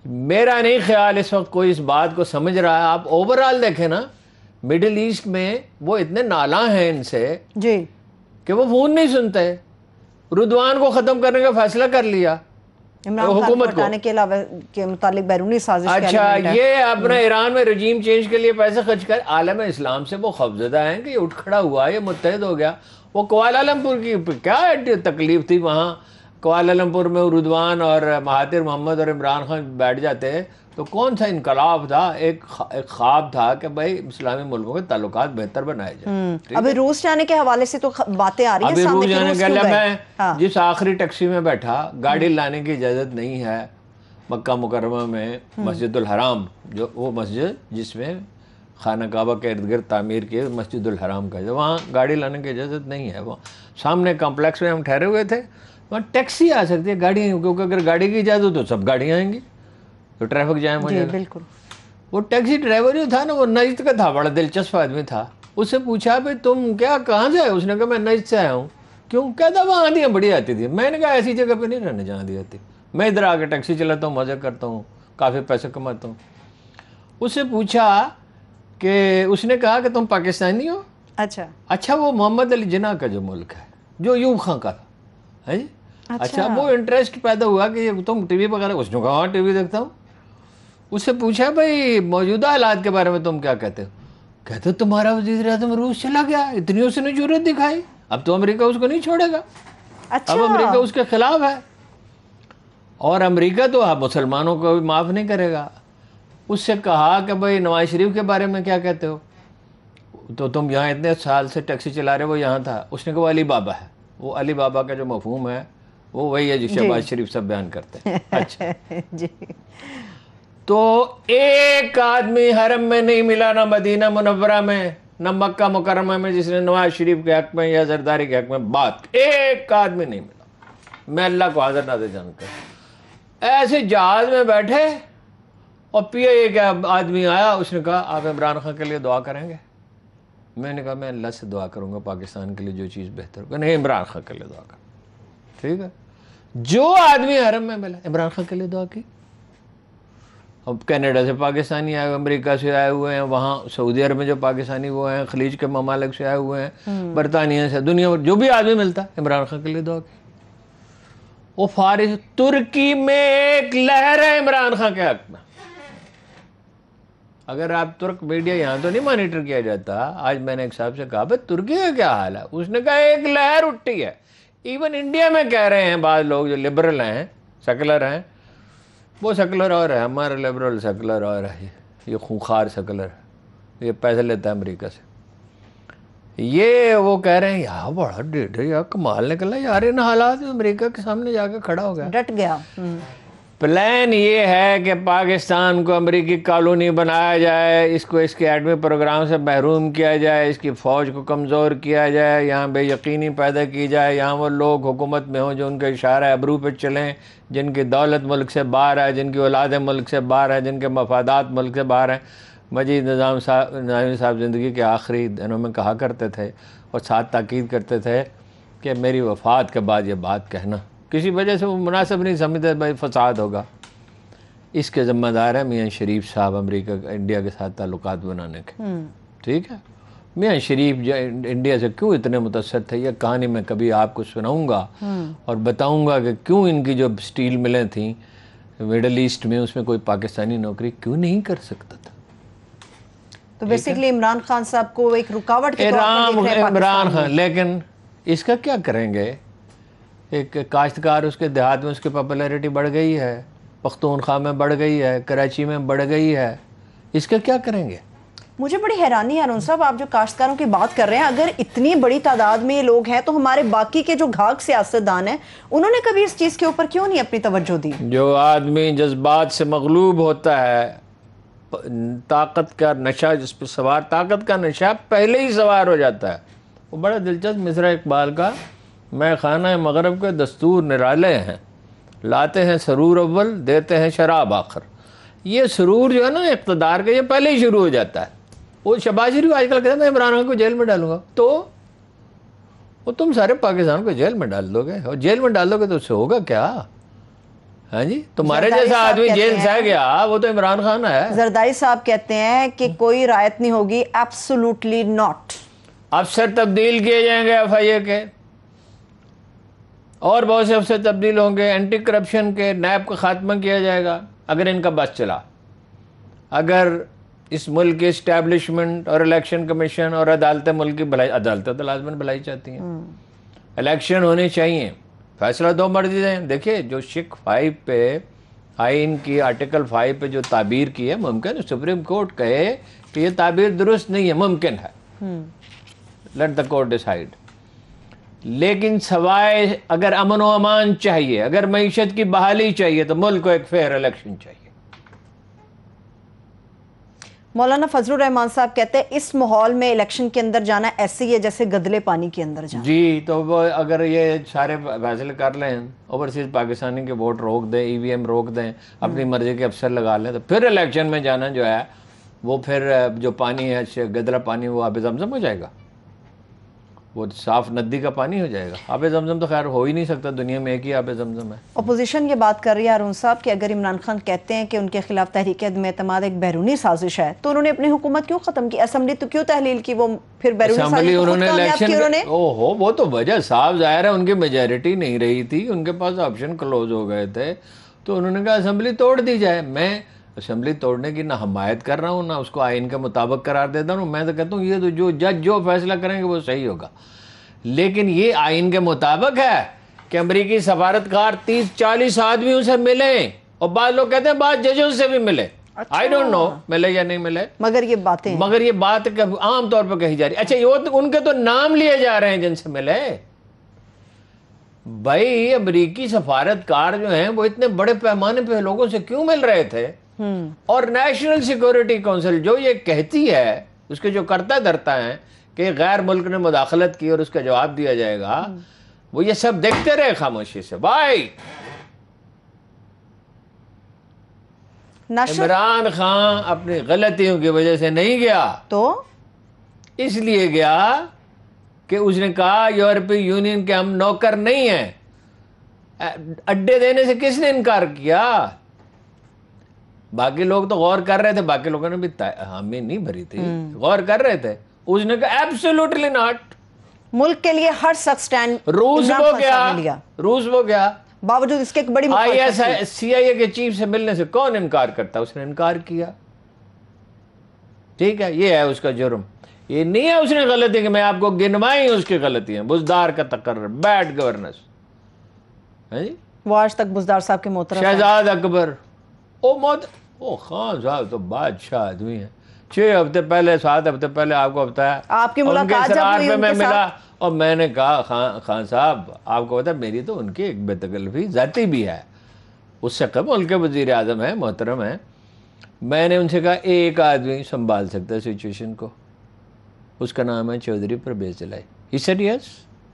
میرا نہیں خیال اس وقت کوئی اس بات کو سمجھ رہا ہے. آپ اوورال دیکھیں نا, مڈل ایسٹ میں وہ اتنے نالاں ہیں ان سے جی کہ وہ فون نہیں سنتے. رضوان کو ختم کرنے کا فیصلہ کر لیا حکومت کو کے متعلق بیرونی سازش کا اچھا ایلیمنٹ ہے. یہ اپنا ایران میں رجیم چینج کے لیے پیسے خرچ کر عالم اسلام سے وہ خوفزدہ ہیں کہ یہ اٹھ کھڑا ہوا, یہ متحد ہو گیا. وہ کوالالمپور کی کیا تکلیف تھی, وہاں کوالالمپور میں رضوان اور مہاتیر محمد اور عمران خان بیٹھ جاتے تو کون سا انقلاب تھا. ایک خواب تھا کہ بھائی اسلامی ملکوں کے تعلقات بہتر بنائے جائیں. ابھی روس جانے کے حوالے سے تو باتیں آ رہی ہیں ابھی روس سامنے جانے کے لیے میں میں جس آخری ٹیکسی میں بیٹھا, گاڑی لانے کی اجازت نہیں ہے مکہ مکرمہ میں. مسجد الحرام جو وہ مسجد جس میں خانہ کعبہ کے ارد گرد تعمیر کی مسجد الحرام کا, وہاں گاڑی لانے کی اجازت نہیں ہے. وہ سامنے کمپلیکس میں ہم ٹھہرے ہوئے تھے, وہاں ٹیکسی آ سکتی ہے, گاڑی, کیونکہ اگر گاڑی کی اجازت تو سب گاڑیاں آئیں گی تو ٹریفک جام ہو جائے گا. بالکل. وہ ٹیکسی ڈرائیور جو تھا نا وہ نجد کا تھا, بڑا دلچسپ آدمی تھا. اس سے پوچھا بھائی تم کیا کہاں سے آئے؟ اس نے کہا میں نجد سے آیا ہوں. کیوں؟ کہتا وہاں آندیاں بڑی آتی تھی. میں نے کہا ایسی جگہ پہ نہیں رہنے جہاں آندھی آتی, میں ادھر آ کے ٹیکسی چلاتا ہوں, مزے کرتا ہوں, کافی پیسے کماتا ہوں. اس سے پوچھا کہ اس نے کہا کہ تم پاکستانی ہو؟ اچھا وہ محمد علی جناح کا جو ملک ہے جو ایوب خان کا تھا, ہے جی. اچھا وہ انٹرسٹ پیدا ہوا کہ تم ٹی وی وغیرہ؟ اس نے کہا ہاں ٹی وی دیکھتا ہوں. اس سے پوچھا بھائی موجودہ حالات کے بارے میں تم کیا کہتے ہو؟ کہتے تمہارا وزیر اعظم روس چلا گیا, اتنی اس نے جرأت دکھائی, اب تو امریکہ اس کو نہیں چھوڑے گا, اب امریکہ اس کے خلاف ہے, اور امریکہ تو اب مسلمانوں کو بھی معاف نہیں کرے گا. اس سے کہا کہ بھائی نواز شریف کے بارے میں کیا کہتے ہو؟ تو تم یہاں اتنے سال سے ٹیکسی چلا رہے, وہ یہاں تھا. اس نے کہا وہ علی بابا ہے. وہ علی بابا کا جو مفہوم ہے وہ وہی ہے جو شہباز شریف سب بیان کرتے ہیں. اچھا جی. تو ایک آدمی حرم میں نہیں ملا, نہ مدینہ منورہ میں نہ مکہ مکرمہ میں, جس نے نواز شریف کے حق میں یا زرداری کے حق میں بات, ایک آدمی نہیں ملا. میں اللہ کو حاضر ناظر جانتا ہوں. ایسے جہاز میں بیٹھے اور پی آئی اے کا آدمی آیا, اس نے کہا آپ عمران خان کے لیے دعا کریں گے؟ میں نے کہا میں اللہ سے دعا کروں گا پاکستان کے لیے جو چیز بہتر ہوگا. نہیں, عمران خان کے لیے دعا کروں. ٹھیک ہے, جو آدمی حرم میں ملا عمران خان کے لیے دعا کی. اب کینیڈا سے پاکستانی آئے ہوئے, امریکہ سے آئے ہوئے ہیں, وہاں سعودی عرب میں جو پاکستانی وہ ہیں, خلیج کے ممالک سے آئے ہوئے ہیں, برطانیہ سے, دنیا میں جو بھی آدمی ملتا ہے عمران خان کے لیے دعا کی. وہ فارس ترکی میں ایک لہر ہے عمران خان کے حق میں. اگر آپ ترک میڈیا یہاں تو نہیں مانیٹر کیا جاتا. آج میں نے ایک صاحب سے کہا بھائی ترکی کا کیا حال ہے؟ اس نے کہا ایک لہر اٹھی ہے. ایون انڈیا میں کہہ رہے ہیں بعض لوگ جو لبرل ہیں, سیکولر ہیں, وہ سیکولر اور ہے, ہمارا لبرل سیکولر اور ہے, یہ خونخوار سیکولر ہے, یہ پیسے لیتا ہے امریکہ سے. یہ وہ کہہ رہے ہیں یار بڑا ڈیڑھ یار کمال نکلا یار, ان حالات میں امریکہ کے سامنے جا کے کھڑا ہو گیا, ڈٹ گیا. پلان یہ ہے کہ پاکستان کو امریکی کالونی بنایا جائے, اس کو اس کے ایٹمی پروگرام سے محروم کیا جائے, اس کی فوج کو کمزور کیا جائے, یہاں بے یقینی پیدا کی جائے, یہاں وہ لوگ حکومت میں ہوں جو ان کے اشارہ ابرو پہ چلیں, جن کی دولت ملک سے باہر ہے, جن کی اولادیں ملک سے باہر ہیں, جن کے مفادات ملک سے باہر ہیں. مجید نظامی صاحب زندگی کے آخری دنوں میں کہا کرتے تھے اور ساتھ تاکید کرتے تھے کہ میری وفات کے بعد یہ بات کہنا, کسی وجہ سے وہ مناسب نہیں سمجھتے, بھائی فساد ہوگا. اس کے ذمہ دار ہے میاں شریف صاحب امریکہ انڈیا کے ساتھ تعلقات بنانے کے. ٹھیک ہے, میاں شریف انڈیا سے کیوں اتنے متاثر تھے, یہ کہانی میں کبھی آپ کو سناؤں گا اور بتاؤں گا کہ کیوں ان کی جو سٹیل ملیں تھیں مڈل ایسٹ میں, اس میں کوئی پاکستانی نوکری کیوں نہیں کر سکتا تھا. تو بیسیکلی عمران خان صاحب کو ایک رکاوٹ کے طور پر دیکھ رہے ہیں عمران خان. لیکن اس کا کیا کریں گے؟ ایک کاشتکار, اس کے دیہات میں اس کی پاپولیرٹی بڑھ گئی ہے, پختونخوا میں بڑھ گئی ہے, کراچی میں بڑھ گئی ہے, اس کا کیا کریں گے؟ مجھے بڑی حیرانی ہے ارون صاحب, آپ جو کاشتکاروں کی بات کر رہے ہیں, اگر اتنی بڑی تعداد میں یہ لوگ ہیں تو ہمارے باقی کے جو گھاگ سیاستدان ہیں انہوں نے کبھی اس چیز کے اوپر کیوں نہیں اپنی توجہ دی؟ جو آدمی جذبات سے مغلوب ہوتا ہے, طاقت کا نشہ جس پہ سوار, طاقت کا نشہ پہلے ہی سوار ہو جاتا ہے. وہ بڑا دلچسپ مصرع اقبال کا, میں خانہ مغرب کے دستور نرالے ہیں, لاتے ہیں سرور اول دیتے ہیں شراب آخر. یہ سرور جو ہے نا اقتدار کا, یہ پہلے ہی شروع ہو جاتا ہے. وہ شہباز شریف آج کل کہتے ہیں میں عمران خان کو جیل میں ڈالوں گا, تو وہ تم سارے پاکستان کو جیل میں ڈال دو گے, اور جیل میں ڈال دو گے تو اس سے ہوگا کیا؟ ہاں جی تمہارے زرداری جیسا صاحب آدمی کہتے جیل سے ہیں- گیا وہ تو عمران خان ہے. زرداری صاحب کہتے ہیں کہ کوئی رعایت نہیں ہوگی. Absolutely not. افسر تبدیل کیے جائیں گے ایف آئی اے کے, اور بہت سے افسر تبدیل ہوں گے, اینٹی کرپشن کے نیب کا خاتمہ کیا جائے گا اگر ان کا بس چلا. اگر اس ملک کی اسٹیبلشمنٹ اور الیکشن کمیشن اور عدالتیں ملک کی بھلائی, عدالتیں تو لازماً بھلائی چاہتی ہیں, الیکشن ہونے چاہیے, فیصلہ دو مرضی دیں. دیکھیں جو شک 5 پہ آئین کی آرٹیکل 5 پہ جو تعبیر کی ہے, ممکن ہے سپریم کورٹ کہے کہ یہ تعبیر درست نہیں ہے, ممکن ہے, لیٹ دا کورٹ ڈیسائیڈ. لیکن سوائے اگر امن و امان چاہیے, اگر معیشت کی بحالی چاہیے تو ملک کو ایک فیئر الیکشن چاہیے. مولانا فضل الرحمان صاحب کہتے ہیں اس ماحول میں الیکشن کے اندر جانا ایسے ہی ہے جیسے گدلے پانی کے اندر جانا. جی تو وہ اگر یہ سارے فیصلے کر لیں, اوورسیز پاکستانی کے ووٹ روک دیں, ای وی ایم روک دیں, اپنی مرضی کے افسر لگا لیں, تو پھر الیکشن میں جانا جو ہے وہ پھر جو پانی ہے گدلا پانی وہ آب زمزم ہو جائے گا, وہ صاف ندی کا پانی ہو جائے گا. آب زمزم تو خیر ہو ہی نہیں سکتا, دنیا میں ایک ہی آب زمزم ہے. اپوزیشن یہ بات کر رہی ہے ہارون صاحب کہ اگر عمران خان کہتے ہیں کہ ان کے خلاف تحریک عدم اعتماد ایک بیرونی سازش ہے تو انہوں نے اپنی حکومت کیوں ختم کی, اسمبلی تو کیوں تحلیل کی, وہ پھر بیرونی اسمبلی سازش کو انہوں خود نے کامیاب کی الیکشن انہوں نے. وہ تو وجہ صاف ظاہر ہے, ان کی میجورٹی نہیں رہی تھی, ان کے پاس آپشن کلوز ہو گئے تھے, تو انہوں نے کہا اسمبلی توڑ دی جائے. میں اسمبلی توڑنے کی نہ حمایت کر رہا ہوں نہ اس کو آئین کے مطابق قرار دیتا ہوں. میں تو کہتا ہوں یہ تو جو جج جو فیصلہ کریں گے وہ صحیح ہوگا, لیکن یہ آئین کے مطابق ہے کہ امریکی سفارتکار 30-40 آدمیوں سے ملیں, اور بعض لوگ کہتے ہیں بعض ججوں سے بھی ملے. آئی ڈونٹ نو ملے یا نہیں ملے, مگر یہ باتیں ہیں. مگر یہ بات عام طور پہ کہی جا رہی. اچھا یہ ان کے تو نام لیے جا رہے ہیں جن سے ملے. بھائی امریکی سفارتکار جو ہیں وہ اتنے بڑے پیمانے پہ لوگوں سے کیوں مل رہے تھے, اور نیشنل سیکورٹی کونسل جو یہ کہتی ہے, اس کے جو کرتا دھرتا ہیں کہ غیر ملک نے مداخلت کی اور اس کا جواب دیا جائے گا, وہ یہ سب دیکھتے رہے خاموشی سے. بھائی عمران خان اپنی غلطیوں کی وجہ سے نہیں گیا, تو اس لیے گیا کہ اس نے کہا یورپی یونین کے ہم نوکر نہیں ہیں. اڈے دینے سے کس نے انکار کیا؟ باقی لوگ تو غور کر رہے تھے, باقی لوگوں نے بھی حامی نہیں بھری تھی, غور کر رہے تھے. اس نے کہا ایبسولوٹلی ناٹ, ملک کے لیے ہر سخت سٹینڈ روس عمران وہ خان گیا, صاحب نے لیا. روس وہ گیا, باوجود اس کے ایک بڑی آئی ایس مخالفت تھی. سی آئی اے کے چیف سے ملنے سے کون انکار کرتا, اس نے انکار کیا. ٹھیک ہے, یہ ہے اس کا جرم. یہ نہیں ہے اس نے غلطی کہ میں آپ کو گنوائی اس کی غلطیاں, بزدار کا تقرر, بیڈ گورننس. وہ آج تک بزدار صاحب کے محترم ہیں. شہزاد اکبر او خان صاحب تو بادشاہ آدمی ہیں. 6 ہفتے پہلے 7 ہفتے پہلے آپ کو بتایا آپ کی ملاقات جب ہوئی ان میں کے ملا, ساتھ, اور میں نے کہا خان صاحب آپ کو پتا میری تو ان کی ایک بے تکلفی ذاتی بھی ہے, اس سے قبل ان کے وزیر اعظم ہیں, محترم ہیں. میں نے ان سے کہا ایک آدمی سنبھال سکتا ہے سچویشن کو, اس کا نام ہے چودھری پرویز الہی. He said yes.